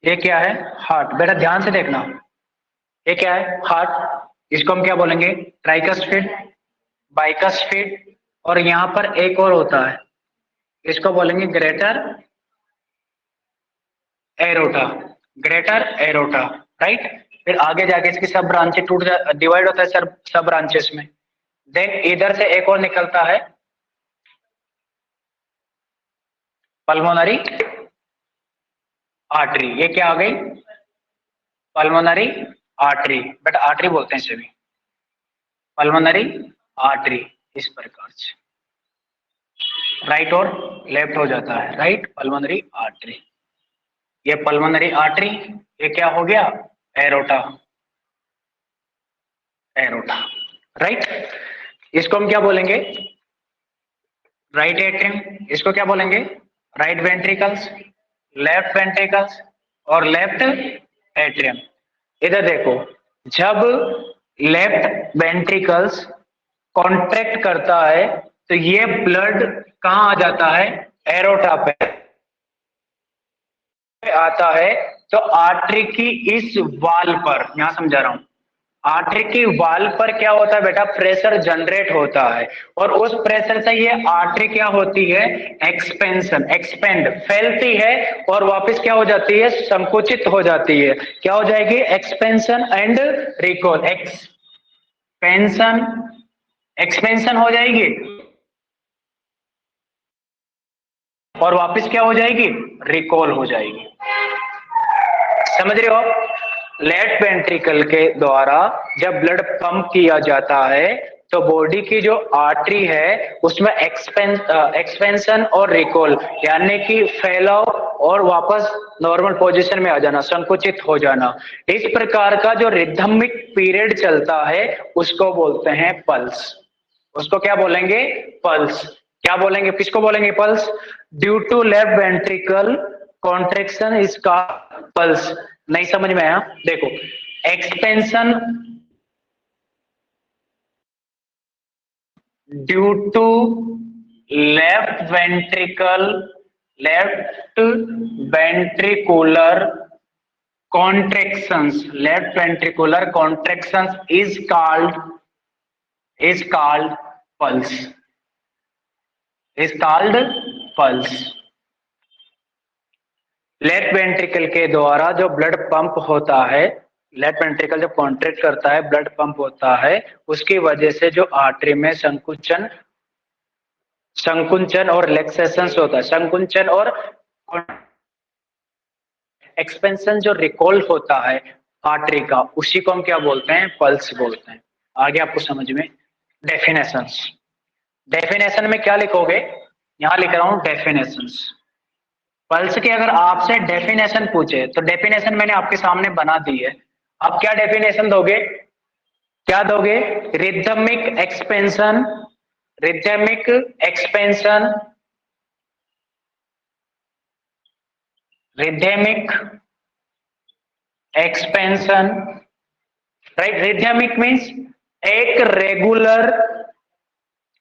ये क्या है? हार्ट। बेटा ध्यान से देखना, ये क्या है? हार्ट। इसको हम क्या बोलेंगे? ट्राइकस्फिड, बाइकस्फिड, और यहाँ पर एक और होता है, इसको बोलेंगे greater aorta. Greater aorta, right. फिर आगे जाके इसकी सब ब्रांचेस डिवाइड होता है सर, सब ब्रांचेस में। देन इधर से एक और निकलता है पल्मोनरी आर्टरी। ये क्या आ गई? Pulmonary artery. बेटा आर्टरी बोलते हैं इसे भी, पल्मोनरी आर्टरी। इस प्रकार से राइट और लेफ्ट हो जाता है, राइट पल्मोनरी आर्टरी। ये पल्मोनरी आर्टरी, ये क्या हो गया? एरोटा। Aorta, right. इसको हम क्या बोलेंगे? Right atrium. इसको क्या बोलेंगे? राइट वेंट्रिकल्स, लेफ्ट वेंट्रिकल्स और लेफ्ट एट्रियम। इधर देखो, जब लेफ्ट वेंट्रिकल्स कॉन्ट्रैक्ट करता है तो ये ब्लड कहां आ जाता है? एरोटा पे आता है। तो आर्टरी की इस वाल पर, यहां समझा रहा हूं, आर्टरी की वाल पर क्या होता है बेटा? प्रेशर जनरेट होता है, और उस प्रेशर से ये आर्टरी क्या होती है? एक्सपेंशन, एक्सपेंड, फैलती है और वापस क्या हो जाती है? संकुचित हो जाती है। क्या हो जाएगी? Expansion and recall. Expansion, expansion हो जाएगी और वापस क्या हो जाएगी? रिकॉल हो जाएगी। समझ रहे हो आप? लेफ्ट वेंट्रिकल के द्वारा जब ब्लड पंप किया जाता है तो बॉडी की जो आर्टरी है उसमें एक्सपेंशन और रिकॉल, यानी कि फैलाव और वापस नॉर्मल पोजीशन में आ जाना, संकुचित हो जाना, इस प्रकार का जो रिदमिक पीरियड चलता है उसको बोलते हैं पल्स। उसको क्या बोलेंगे? पल्स। क्या बोलेंगे? किसको बोलेंगे? Pulse. Due to left ventricle contraction इसका पल्स। नहीं समझ में आया? देखो, expansion due to left ventricle, left ventricular contractions, left ventricular contractions is called pulse, is called pulse। Left ventricle के द्वारा जो ब्लड पंप होता है, लेफ्ट वेंट्रिकल जब कॉन्ट्रैक्ट करता है, ब्लड पंप होता है, उसकी वजह से जो आर्टरी में संकुचन, संकुंचन और रिलैक्सेशन होता है, संकुंचन और एक्सपेंशन जो रिकॉल होता है आर्टरी का, उसी को हम क्या बोलते हैं? पल्स बोलते हैं। आगे आपको समझ में। डेफिनेशंस, डेफिनेशन में क्या लिखोगे? यहां लिख रहा हूं डेफिनेशंस। पल्स की अगर आपसे डेफिनेशन पूछे तो डेफिनेशन मैंने आपके सामने बना दी है। आप क्या डेफिनेशन दोगे? क्या दोगे? Rhythmic expansion, rhythmic expansion, rhythmic expansion, right. Rhythmic means एक रेगुलर,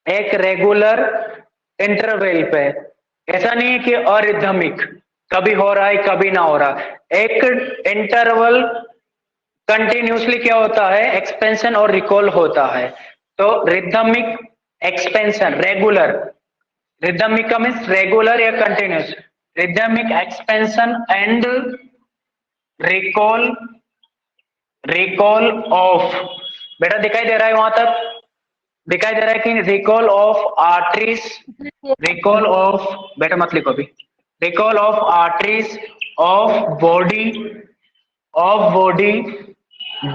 एक रेगुलर इंटरवल पे। ऐसा नहीं है कि अरिदमिक, कभी हो रहा है कभी ना हो रहा, एक इंटरवल कंटिन्यूसली क्या होता है? एक्सपेंशन और रिकॉल होता है। तो रिदमिक एक्सपेंशन रेगुलर, रिदमिक का मीन्स रेगुलर या continuous, rhythmic expansion and recall, recall of. बेटा दिखाई दे रहा है वहां तक? दिखाई दे रहा है कि recoil of arteries, recoil of, बेटा मत लिखो अभी, recoil of arteries of body, of body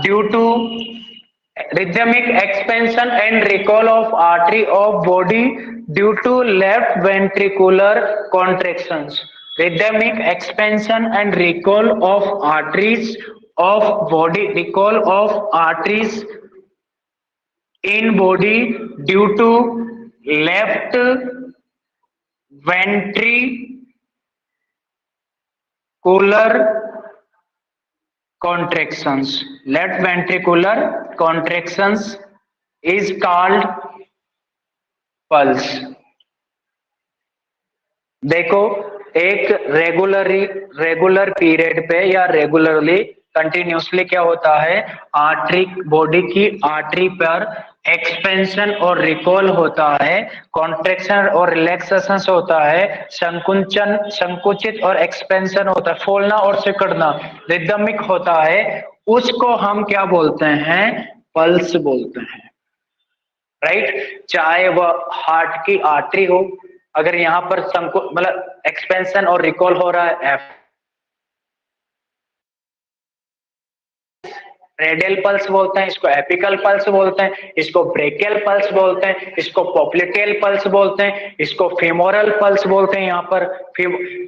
due to rhythmic expansion and recall of artery of body due to left ventricular contractions, rhythmic expansion and recall of arteries of body, recall of arteries in body due to left ventricular contractions, left ventricular contractions is called pulse। देखो, एक regular period पे या regularly continuously क्या होता है, artery, body की artery पर expansion और रिकॉल होता है, कॉन्ट्रेक्शन और रिलैक्सेशन होता है, संकुचन, संकुचित और एक्सपेंशन होता है, फूलना और सिकुड़ना रिदमिक होता है, उसको हम क्या बोलते हैं, पल्स बोलते हैं। राइट, चाहे वह हार्ट की आर्टरी हो, अगर यहाँ पर मतलब एक्सपेंशन और रिकॉल हो रहा है, रेडियल पल्स बोलते हैं, इसको एपिकल पल्स बोलते हैं, इसको ब्रेकियल पल्स बोलते हैं, इसको पोप्लिटियल पल्स बोलते हैं, इसको फेमोरल पल्स बोलते हैं, यहाँ पर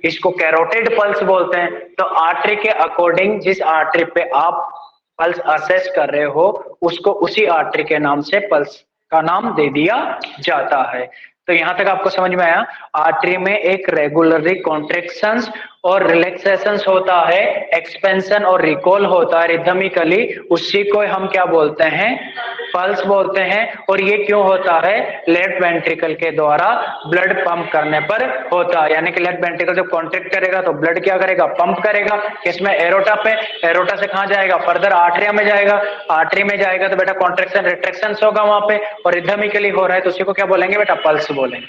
इसको कैरोटिड पल्स बोलते हैं। तो आर्टरी के अकॉर्डिंग जिस आर्टरी पे आप पल्स असेस कर रहे हो उसको उसी आर्टरी के नाम से पल्स का नाम दे दिया जाता है। तो यहां तक आपको समझ में आया, आर्टरी में एक रेगुलरली कॉन्ट्रेक्शंस और रिलैक्सेशंस होता है, एक्सपेंशन और रिकॉल होता है रिदमिकली, उसी को हम क्या बोलते हैं, पल्स बोलते हैं। और ये क्यों होता है, लेफ्ट वेंट्रिकल के द्वारा ब्लड पंप करने पर होता है, यानी कि लेफ्ट वेंट्रिकल जब कॉन्ट्रैक्ट करेगा तो ब्लड क्या करेगा, पंप करेगा, किसमें, एरोटा पे, एरोटा से कहां जाएगा, फर्दर आर्टरिया में जाएगा, आर्टरी में जाएगा तो बेटा कॉन्ट्रैक्शन रिट्रैक्शन होगा वहां पे, और रिदमिकली हो रहा है तो उसी को क्या बोलेंगे बेटा, पल्स बोलेंगे।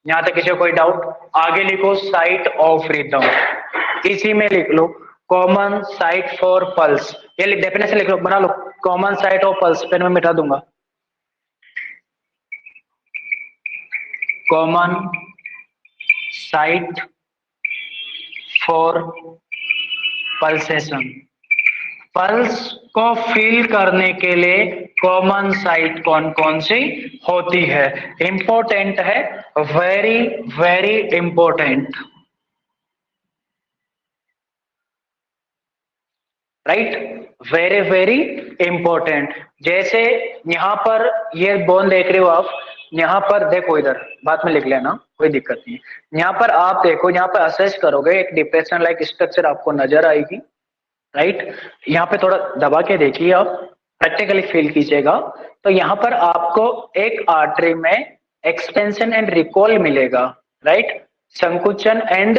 यहां तक किसी को कोई डाउट? आगे लिखो साइट ऑफ रिदम, इसी में लिख लो कॉमन साइट फॉर पल्स, ये डेफिनेशन लिख लो, बना लो, common site of pulse, pen में मिटा दूंगा, common site for pulsation. Pulse को फील करने के लिए कॉमन साइट कौन कौन सी होती है, इंपॉर्टेंट है, very very important, right, very very important. जैसे यहां पर ये बोन देख रहे हो आप, यहां पर देखो, इधर बाद में लिख लेना कोई दिक्कत नहीं है, यहां पर आप देखो, यहां पर असेस करोगे एक डिप्रेशन लाइक स्ट्रक्चर आपको नजर आएगी, राइट, यहाँ पे थोड़ा दबा के देखिए आप, प्रैक्टिकली फील कीजिएगा, तो यहाँ पर आपको एक आर्टरी में एक्सपेंशन एंड रिकॉल मिलेगा, राइट, संकुचन एंड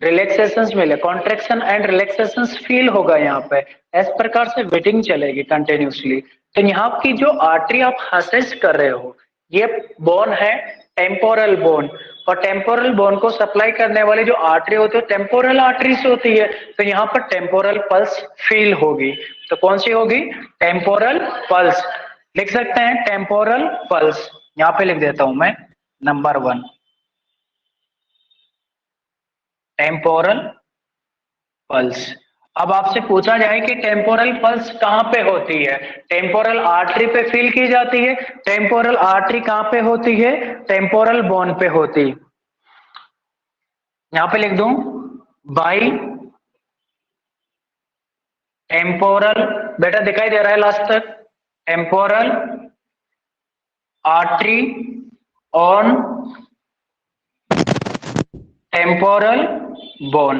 रिलैक्सेशंस मिले, कॉन्ट्रैक्शन एंड रिलैक्सेशंस फील होगा यहाँ पे, इस प्रकार से वेटिंग चलेगी कंटिन्यूसली। तो यहाँ की जो आर्टरी आप असेस कर रहे हो, ये बोन है टेम्पोरल बोन, और टेम्पोरल बोन को सप्लाई करने वाली जो आर्टरी होती है टेम्पोरल आर्टरी से होती है, तो यहाँ पर टेम्पोरल पल्स फील होगी, तो कौन सी होगी, टेम्पोरल पल्स, लिख सकते हैं टेम्पोरल पल्स, यहाँ पे लिख देता हूं मैं, नंबर 1 टेम्पोरल पल्स। अब आपसे पूछा जाए कि टेम्पोरल पल्स कहां पे होती है, टेम्पोरल आर्टरी पे फील की जाती है, टेम्पोरल आर्टरी कहां पे होती है, टेम्पोरल बोन पे होती, यहां पे लिख दूं, बाई टेम्पोरल, बेटा दिखाई दे रहा है लास्ट तक, temporal artery on temporal bone,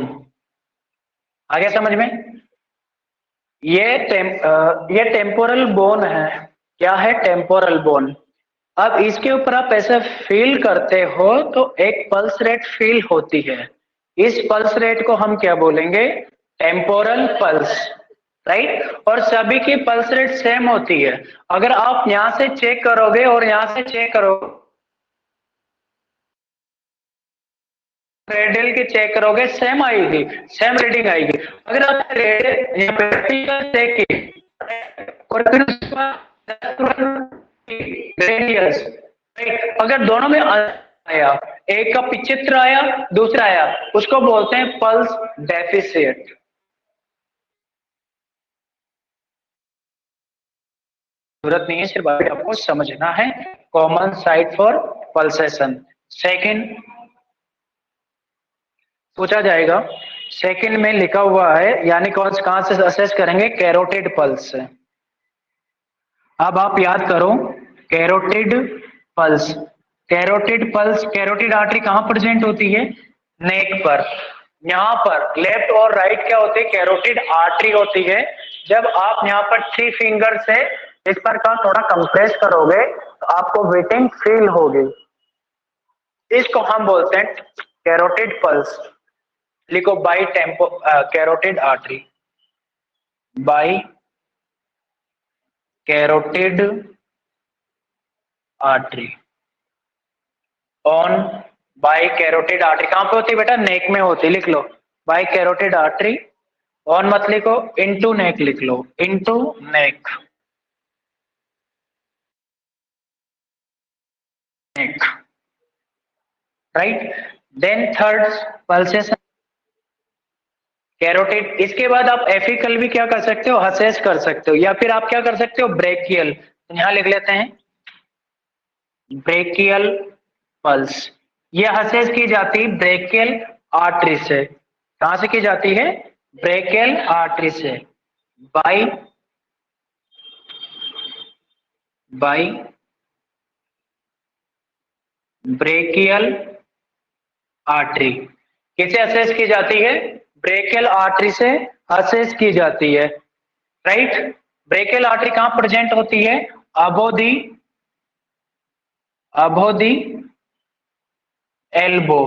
आ गया समझ में? ये टेम्पोरल बोन है, क्या है, टेम्पोरल बोन। अब इसके ऊपर आप ऐसे फील करते हो तो एक पल्स रेट फील होती है, इस पल्स रेट को हम क्या बोलेंगे, टेम्पोरल पल्स, राइट, और सभी की पल्स रेट सेम होती है, अगर आप यहां से चेक करोगे और यहां से चेक करोगे, रेडियल की चेक करोगे सेम आएगी, सेम रीडिंग आएगी, अगर आप रेडियल चेक की और फिर रेडियस, अगर दोनों में आया, एक का विचित्र आया दूसरा आया, उसको बोलते हैं पल्स डेफिशिएट। जरूरत नहीं है, सिर्फ आपको समझना है, common site for pulsation. Second पूछा जाएगा, सेकंड में लिखा हुआ है, यानी कहां से असेस करेंगे, कैरोटिड पल्स से। अब आप याद करो, carotid pulse, carotid pulse, carotid artery कहां प्रेजेंट होती है, नेक पर, यहां पर लेफ्ट और राइट क्या होती है, कैरोटिड आर्टरी होती है। जब आप यहां पर 3 फिंगर से इस पर का थोड़ा कंप्रेस करोगे तो आपको वेटिंग फील होगी, इसको हम बोलते हैं कैरोटिड पल्स, लिखो by tempo carotid artery, by carotid artery on, by carotid artery कहां पे होती है बेटा, नेक में होती है, लिख लो बाई कैरोटिड आर्टरी, ऑन मत लिखो, इनटू नेक लिख लो, into neck, neck, right. Then third pulsation carotid, इसके बाद आप एफिकल भी क्या कर सकते हो, हसेस कर सकते हो, या फिर आप क्या कर सकते हो ब्रेकियल, तो यहां लिख लेते हैं ब्रेकियल पल्स, ये हसेस की जाती है ब्रेकियल आर्टरी से, कहां से की जाती है, ब्रेकियल आर्टरी से, बाई बाई ब्रेकियल आर्टरी, किसे असेस की जाती है, ब्रेकियल आर्टरी से असेस की जाती है, राइट। ब्रेकियल आर्टरी कहां प्रेजेंट होती है, अबो दी एल्बो,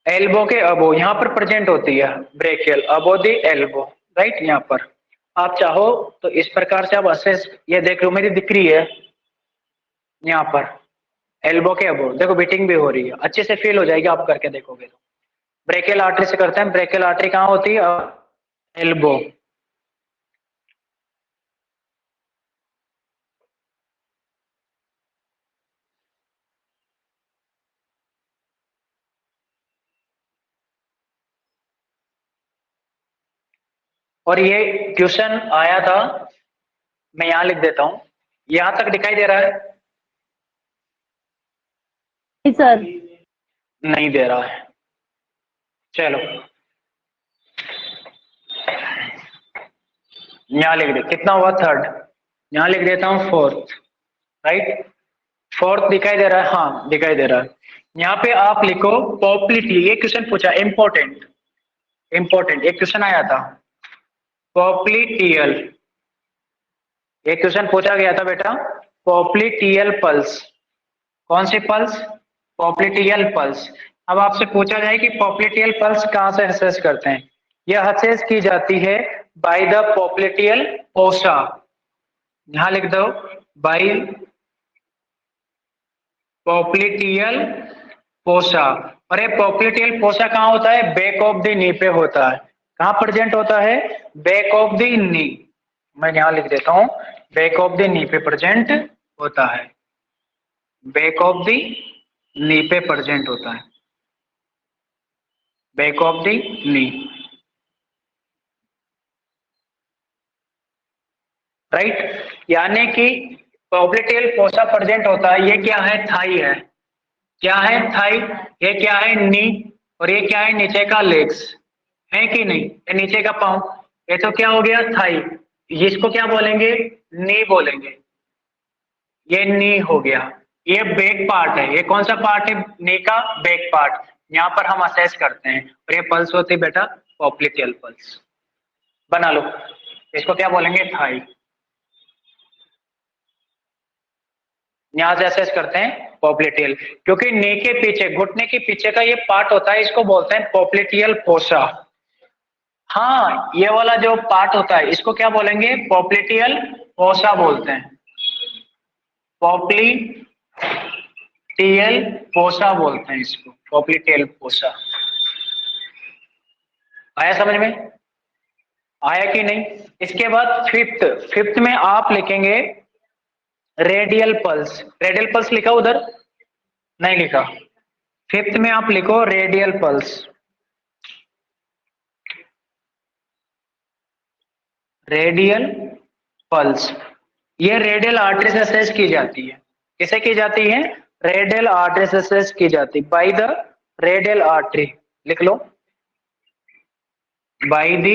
एल्बो के अबो यहां पर प्रेजेंट होती है ब्रेकियल, अबो दी एल्बो, राइट। यहां पर आप चाहो तो इस प्रकार से आप असेस, ये देख लो मेरी दिख रही है यहां पर एल्बो के अबो, देखो बीटिंग भी हो रही है, अच्छे से फील हो जाएगी आप करके देखोगे तो। ब्रेकियल आर्टरी से करते हैं, ब्रेकियल आर्टरी कहां होती है, एल्बो, और ये क्वेश्चन आया था, मैं यहां लिख देता हूं, यहां तक दिखाई दे रहा है, सर नहीं दे रहा है, चलो यहां लिख दे, कितना हुआ थर्ड, यहां लिख देता हूं फोर्थ, राइट। फोर्थ दिखाई दे रहा है, हाँ दिखाई दे रहा है, यहाँ पे आप लिखो पॉपुलिटी, ये क्वेश्चन पूछा इंपॉर्टेंट, इंपॉर्टेंट एक क्वेश्चन आया था, पॉप्लिटियल, एक क्वेश्चन पूछा गया था बेटा, पॉप्लिटियल पल्स, कौन सी पल्स, पॉप्लिटियल पल्स। अब आपसे पूछा जाए कि पॉप्लिटियल पल्स कहां से असेस करते हैं, यह असेस की जाती है बाय द पॉप्लिटियल फोसा, यहां लिख दो बाय पॉप्लिटियल फोसा, और ये पॉप्लिटियल फोसा कहां होता है, बैक ऑफ द नी पे होता है, कहां प्रेजेंट होता है, बैक ऑफ द नी, मैं यहां लिख देता हूं बैक ऑफ द नी पे प्रेजेंट होता है, बैक ऑफ द नी पे प्रेजेंट होता है, back of the knee, right. यानी कि पॉप्लिटियल फोसा प्रेजेंट होता है, ये क्या है, थाई है, क्या है थाई, ये क्या है नी, और ये क्या है नीचे का लेग्स, है कि नहीं, ये नीचे का पाँव, ये तो क्या हो गया थाई, इसको क्या बोलेंगे, नी बोलेंगे, ये नी हो गया, ये बैक पार्ट है, ये कौन सा पार्ट है, नी का बैक पार्ट, यहाँ पर हम असेस करते हैं, और ये पल्स होती है बेटा पॉप्लिटियल पल्स, बना लो, इसको क्या बोलेंगे थाई, यहां से असेस करते हैं पॉप्लिटियल, क्योंकि नी के पीछे, घुटने के पीछे का ये पार्ट होता है, इसको बोलते हैं पॉप्लिटियल फोसा, हाँ ये वाला जो पार्ट होता है इसको क्या बोलेंगे, पॉप्लिटियल फोसा बोलते हैं, पॉप्लिटियल फोसा बोलते हैं इसको, पॉप्लिटियल फोसा, आया समझ में, आया कि नहीं। इसके बाद फिफ्थ, फिफ्थ में आप लिखेंगे रेडियल पल्स, रेडियल पल्स लिखा उधर, नहीं लिखा, फिफ्थ में आप लिखो रेडियल पल्स, रेडियल पल्स, ये रेडियल आर्टरी से असेस की जाती है, किसे की जाती है, रेडियल आर्टरी से असेस की जाती है, बाय द रेडियल आर्टरी, लिख लो by the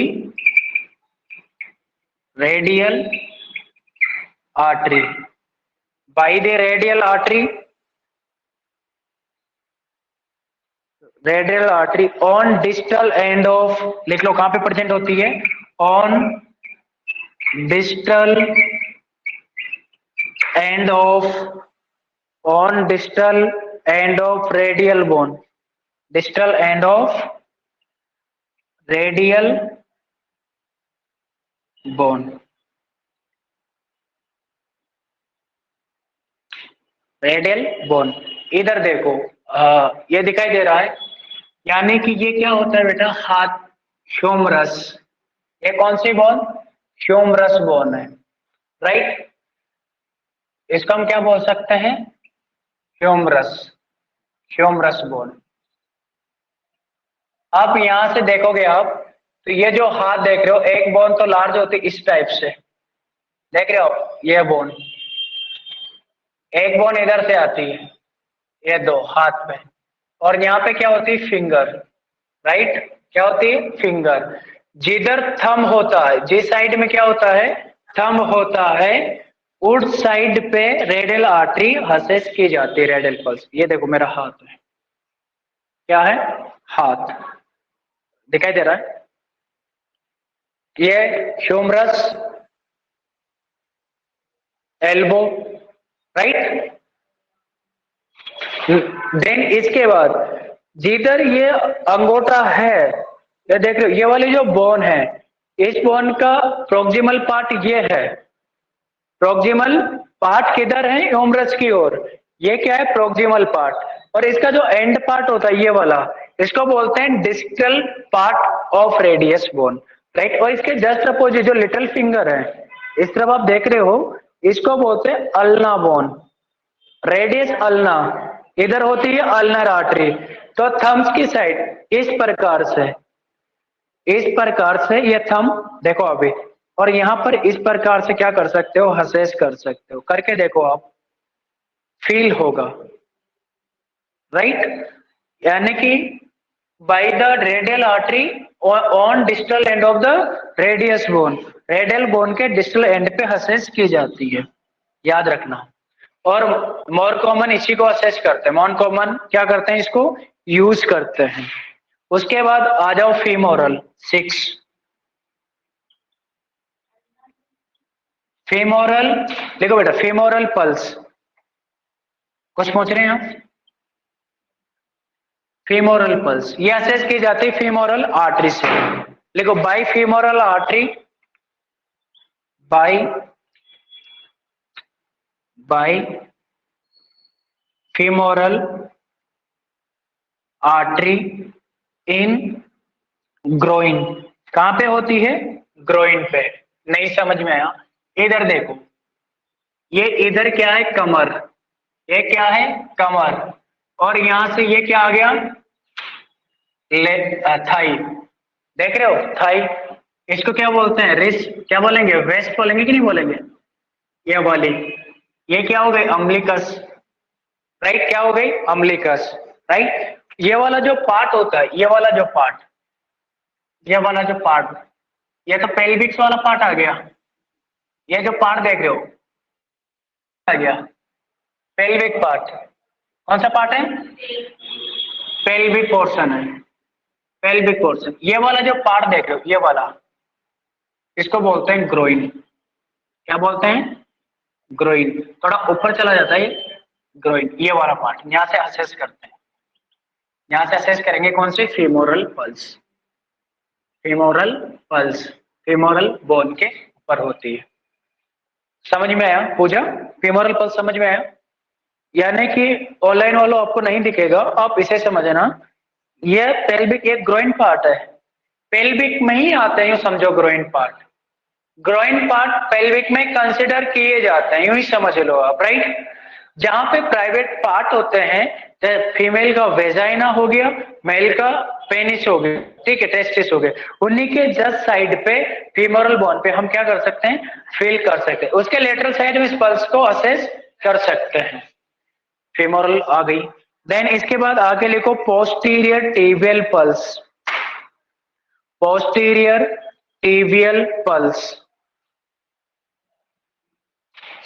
radial artery, by the radial artery, radial artery on distal end of, लिख लो कहां पे प्रेजेंट होती है, on distal end of, on distal end of radial bone, distal end of radial bone. Radial bone, इधर देखो ये दिखाई दे रहा है, यानी कि ये क्या होता है बेटा, हाथ, ह्यूमरस। ये कौन सी बोन, ह्यूमरस बोन है, राइट। इसको हम क्या बोल सकते हैं, ह्यूमरस, ह्यूमरस बोन। आप यहां से देखोगे आप, तो ये जो हाथ देख रहे हो, एक बोन तो लार्ज होती है इस टाइप से, देख रहे हो, ये बोन, एक बोन इधर से आती है, ये दो हाथ पे, और यहाँ पे क्या होती है, फिंगर, राइट, क्या होती है, फिंगर। जिधर थंब होता है, जिस साइड में क्या होता है, थंब होता है, उस साइड पे रेडियल आर्टरी हसेस की जाती है, रेडियल पल्स। ये देखो मेरा हाथ है, क्या है, हाथ, दिखाई दे रहा है, ये ह्यूमरस, एल्बो, राइट। देन इसके बाद जिधर ये अंगूठा है, ये देख रहे हो, ये वाली जो बोन है, इस बोन का प्रोक्सिमल पार्ट ये है, प्रोक्सिमल पार्ट किधर है, ह्यूमरस की ओर, ये क्या है, प्रोक्सिमल पार्ट। और इसका जो एंड पार्ट होता है ये वाला, इसको बोलते हैं distal part of radius bone, right. और इसके जस्ट अपोजिट जो लिटिल फिंगर है, इस तरफ आप देख रहे हो, इसको बोलते हैं अल्ना बोन, रेडियस अल्ना, इधर होती है अल्नर आर्टरी। तो थम्स की साइड इस प्रकार से, इस प्रकार से ये थंब देखो अभी, और यहां पर इस प्रकार से क्या कर सकते हो, हसेस कर सकते हो, करके देखो आप, फील होगा, राइट। यानी कि bye the radial artery on distal end of the radius bone, radial bone के डिस्टल एंड पे हसेस की जाती है, याद रखना। और मोर कॉमन इसी को असेस करते हैं, मोर कॉमन क्या करते हैं, इसको यूज करते हैं। उसके बाद आ जाओ फीमोरल, 6 फीमोरल, देखो बेटा, फीमोरल पल्स, कुछ पूछ रहे हैं आप, फीमोरल पल्स ये असेस की जाती है फीमोरल आर्टरी से, देखो by femoral artery, by by femoral artery in groin, कहां पे होती है, ग्रोइन पे। नहीं समझ में आया, इधर देखो, ये इधर क्या है, कमर, ये क्या है, कमर, और यहां से ये क्या आ गया, थाई, देख रहे हो, थाई। इसको क्या बोलते हैं, रिस्ट, क्या बोलेंगे, वेस्ट बोलेंगे कि नहीं बोलेंगे, ये वाली, ये क्या हो गई, अम्बिलिकस, राइट, क्या हो गई, अम्बिलिकस, राइट। ये वाला जो पार्ट होता है, ये वाला जो पार्ट, ये वाला जो पार्ट, ये तो पेल्विक्स वाला पार्ट आ गया, ये जो पार्ट देख रहे हो आ गया, पेल्विक पार्ट, कौन सा पार्ट है, पेल्विक पोर्शन है, पेल्विक पोर्शन। ये वाला जो पार्ट देख रहे हो, ये वाला, इसको बोलते हैं ग्रोइन, क्या बोलते हैं, ग्रोइन। थोड़ा ऊपर चला जाता है ये, ग्रोइन, ये वाला पार्ट, यहां से असेस करते हैं, यहां से असेस करेंगे कौन सी, femoral pulse, femoral pulse, femoral bone के ऊपर होती है। समझ में आया पूजा, फीमोरल पल्स समझ में आया, यानी कि ऑनलाइन वालों आपको नहीं दिखेगा, आप इसे समझना, ये पेल्विक एक ग्रोइन पार्ट है, पेल्विक में ही आते हैं, यूं समझो groin part, groin part pelvic में कंसिडर किए जाते हैं, यूं ही समझ लो आप, राइट। जहां पे प्राइवेट पार्ट होते हैं, फीमेल का वेजाइना हो गया, मेल का पेनिस हो गया, ठीक है, टेस्टिस हो गए, उन्हीं के जस्ट साइड पे फीमोरल बोन पे हम क्या कर सकते हैं, फील कर सकते हैं, उसके लेटरल साइड में इस पल्स को असेस कर सकते हैं, फीमोरल आ गई। देन इसके बाद आगे लिखो posterior tibial pulse, posterior tibial pulse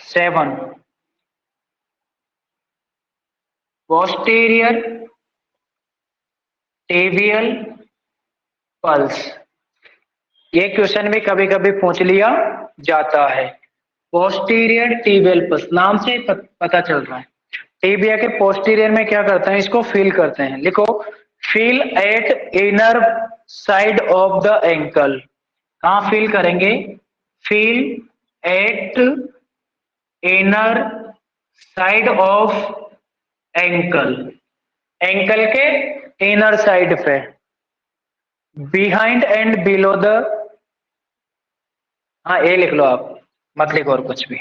7, posterior tibial pulse, ये क्वेश्चन भी कभी कभी पूछ लिया जाता है, पोस्टीरियर टिबियल पल्स नाम से पता चल रहा है, टिबिया के पोस्टीरियर में क्या करते हैं, इसको फील करते हैं, लिखो feel at inner side of the ankle. कहां फील करेंगे? Feel at inner side of ankle, ankle के इनर साइड पे, बिहाइंड एंड बिलो द, हाँ ए लिख लो आप, मत लिखो और कुछ भी,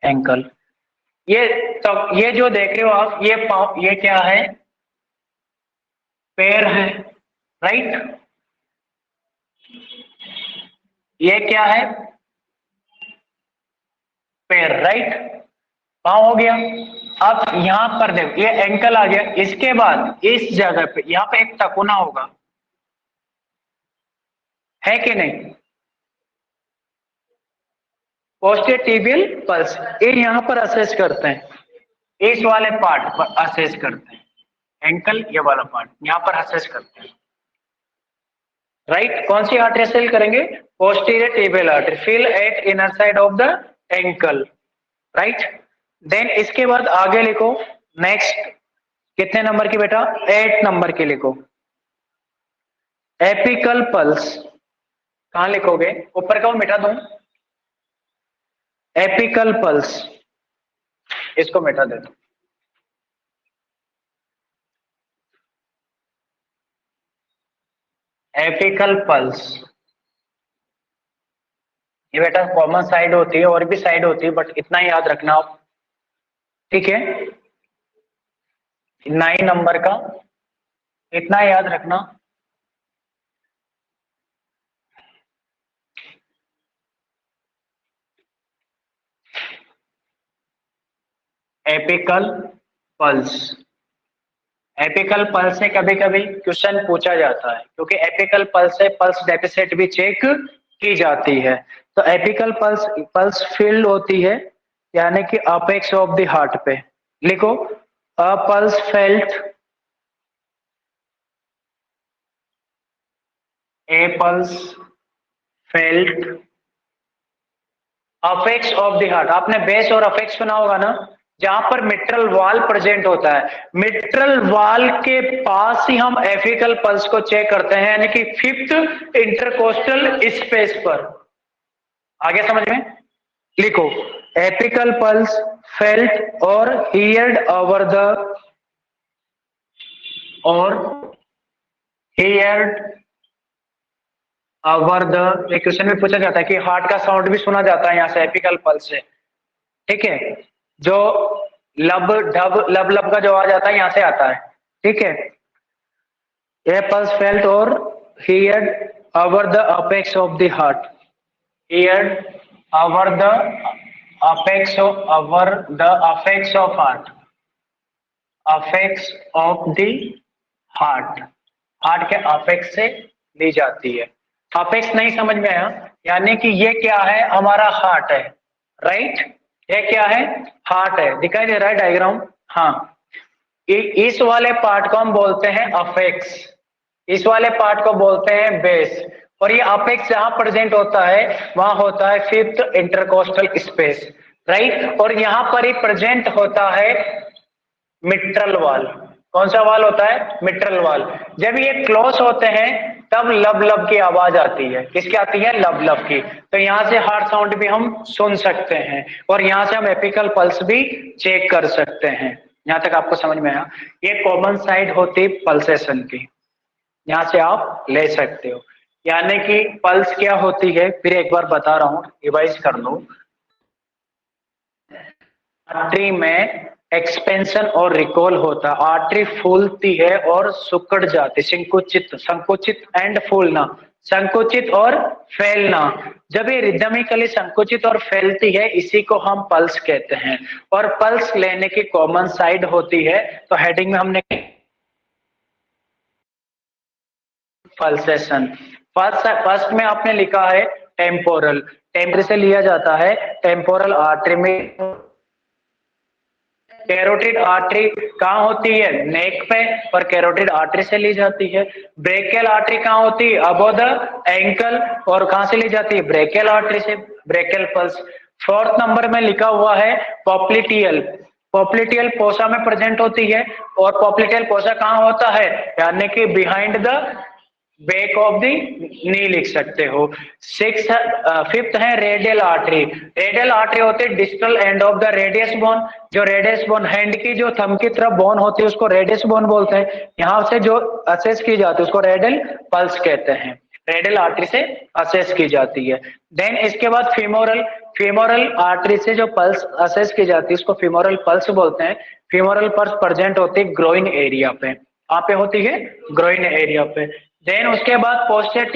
एंकल। ये तो ये जो देख रहे हो आप, ये पाँव, ये क्या है? पैर है, राइट। ये क्या है? पैर, राइट। पाँव हो गया। अब यहां पर देखो, ये एंकल आ गया। इसके बाद इस जगह पे, यहां पे एक टकुना होगा, है कि नहीं? पोस्टीरियर टिबियल पल्स, ये यहां पर असेस करते हैं, इस वाले पार्ट पर असेस करते हैं, एंकल ये वाला पार्ट यहां पर असेस करते हैं, राइट। कौन सी आर्टरी असेस करेंगे? Posterior tibial artery, feel at inner side of the ankle, right. Then इसके बाद आगे लिखो, नेक्स्ट कितने नंबर की बेटा? 8 नंबर की लिखो, एपिकल पल्स। कहां लिखोगे? ऊपर का वो मिटा दूं, एपिकल पल्स, इसको मिटा दे दो। एपिकल पल्स, ये बेटा कॉमन साइड होती है, और भी साइड होती है, बट इतना ही याद रखना आप, ठीक है? 9 नंबर का इतना याद रखना। एपिकल पल्स, एपिकल पल्स से कभी कभी क्वेश्चन पूछा जाता है, क्योंकि एपिकल पल्स से पल्स डेफिसिट भी चेक की जाती है। तो एपिकल पल्स, पल्स फील्ड होती है, यानी कि अपेक्स ऑफ द हार्ट पे। लिखो, अ pulse felt, A pulse felt apex of the heart. आपने बेस और अपेक्स सुना होगा ना, जहां पर मिट्रल वाल प्रेजेंट होता है, मिट्रल वाल के पास ही हम एपिकल पल्स को चेक करते हैं, यानी कि 5th इंटरकोस्टल स्पेस पर। आगे समझ में? लिखो, एपिकल पल्स फेल्ट और हियर्ड ओवर द, और हियर्ड ओवर द, एक क्वेश्चन में पूछा जाता है कि हार्ट का साउंड भी सुना जाता है यहां से एपिकल पल्स से, ठीक है? जो लब ढब लब लब का जो आवाज आता है यहां से आता है, ठीक है? ये पल्स फेल्ट और heard over the apex of the heart, heard over the apex of, over the apex of heart, apex of the heart, heart के अपेक्स से ली जाती है। अपेक्स नहीं समझ में आया? यानी कि ये क्या है? हमारा हार्ट है, राइट। ये क्या है? हार्ट है। दिखाई दे रहा है डायग्राम? हाँ। इस वाले पार्ट को हम बोलते हैं अपेक्स, इस वाले पार्ट को बोलते हैं बेस, और ये अपेक्स जहां प्रेजेंट होता है वहां होता है 5th इंटरकोस्टल स्पेस, राइट। और यहां पर ही प्रेजेंट होता है मिट्रल वाल। कौन सा वाल होता है? मिट्रल वाल। जब ये क्लोज होते हैं तब लब लब की आवाज आती है। किसकी आती है? लब लब की। तो यहाँ से हार्ट साउंड भी हम सुन सकते हैं, और यहाँ से हम एपिकल पल्स भी चेक कर सकते हैं। यहाँ तक आपको समझ में आया? ये कॉमन साइड होती पल्सेशन की, यहाँ से आप ले सकते हो। यानी कि पल्स क्या होती है, फिर एक बार बता रहा हूं, रिवाइज कर लो। आर्टरी में एक्सपेंशन और रिकॉल होता है, आर्टरी फूलती है और सुकड़ जाती, संकुचित, संकुचित एंड फूलना, संकुचित और फैलना। जब ये रिदमिकली संकुचित और फैलती है, इसी को हम पल्स कहते हैं। और पल्स लेने की कॉमन साइड होती है, तो हेडिंग में हमने पल्सेशन, फर्स्ट में आपने लिखा है टेम्पोरल, टेम्पोरल से लिया जाता है, टेम्पोरल आर्टरी में। कैरोटिड आर्टरी कहाँ होती है? नेक पे, और कैरोटिड आर्टरी से ली जाती है। ब्रेकियल आर्टरी कहाँ होती है? अबव द एंकल, और कहां से ली जाती है? ब्रेकियल आर्टरी से, ब्रेकियल पल्स। 4th नंबर में लिखा हुआ है पॉप्लिटियल, पॉप्लिटियल फोसा में प्रेजेंट होती है, और पॉप्लिटियल फोसा कहाँ होता है, यानी कि behind the back of the knee लिख सकते हो। फिफ्थ है रेडियल आर्टरी। रेडियल आर्टरी होती है distal end of the radius bone. जो रेडियस बोन हैंड की जो थंब की तरफ बोन होती है उसको रेडियस बोन बोलते हैं। यहां से जो असेस की जाती है उसको रेडियल पल्स कहते हैं। रेडियल आर्टरी से असेस की जाती है। देन इसके बाद फीमोरल, फीमोरल आर्टरी से जो पल्स असेस की जाती है उसको फीमोरल पल्स बोलते हैं। फीमोरल पल्स प्रेजेंट होती है ग्रोइन एरिया पे। कहाँ पे होती है, ग्रोइन एरिया पे। देन उसके बाद पोस्टेरियर